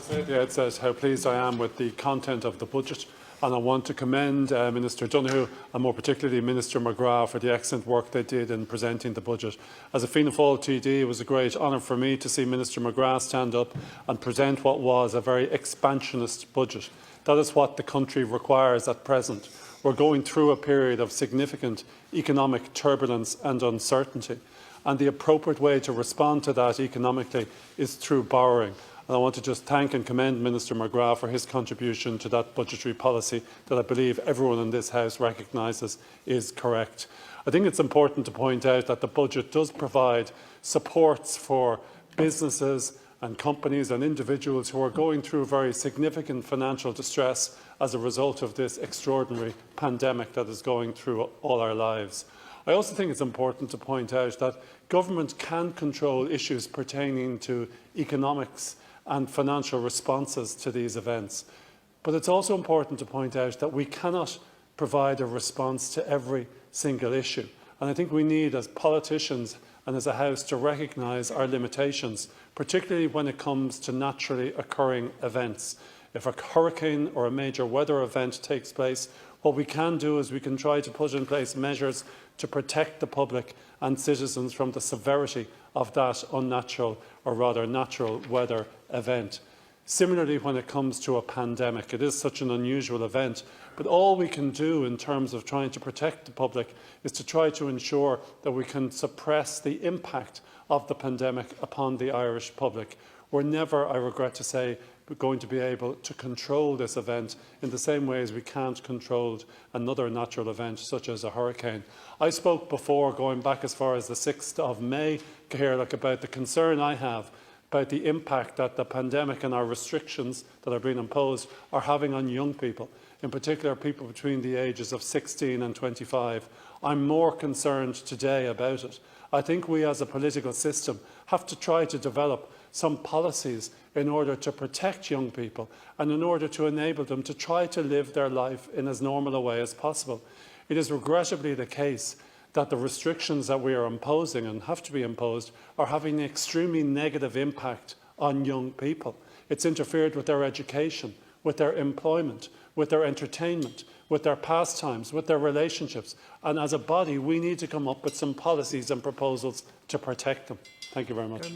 say at the outset how pleased I am with the content of the budget, and I want to commend Minister Donoghue and more particularly Minister McGrath for the excellent work they did in presenting the budget. As a Fianna Fáil TD, it was a great honour for me to see Minister McGrath stand up and present what was a very expansionist budget. That is what the country requires at present. We're going through a period of significant economic turbulence and uncertainty, and the appropriate way to respond to that economically is through borrowing. And I want to just thank and commend Minister McGrath for his contribution to that budgetary policy that I believe everyone in this House recognises is correct. I think it's important to point out that the budget does provide supports for businesses and companies and individuals who are going through very significant financial distress as a result of this extraordinary pandemic that is going through all our lives. I also think it's important to point out that government can control issues pertaining to economics and financial responses to these events. But it's also important to point out that we cannot provide a response to every single issue. And I think we need, as politicians and as a House, to recognise our limitations, particularly when it comes to naturally occurring events. If a hurricane or a major weather event takes place, what we can do is we can try to put in place measures to protect the public and citizens from the severity of that unnatural, or rather natural, weather event. Similarly, when it comes to a pandemic, it is such an unusual event, but all we can do in terms of trying to protect the public is to try to ensure that we can suppress the impact of the pandemic upon the Irish public. We're never, I regret to say, going to be able to control this event in the same way as we can't control another natural event such as a hurricane. I spoke before, going back as far as the 6th of May, Caherlick, about the concern I have about the impact that the pandemic and our restrictions that are being imposed are having on young people, in particular people between the ages of 16 and 25. I'm more concerned today about it. I think we as a political system have to try to develop some policies in order to protect young people and in order to enable them to try to live their life in as normal a way as possible. It is regrettably the case that the restrictions that we are imposing and have to be imposed are having an extremely negative impact on young people. It's interfered with their education, with their employment, with their entertainment, with their pastimes, with their relationships. And as a body, we need to come up with some policies and proposals to protect them. Thank you very much.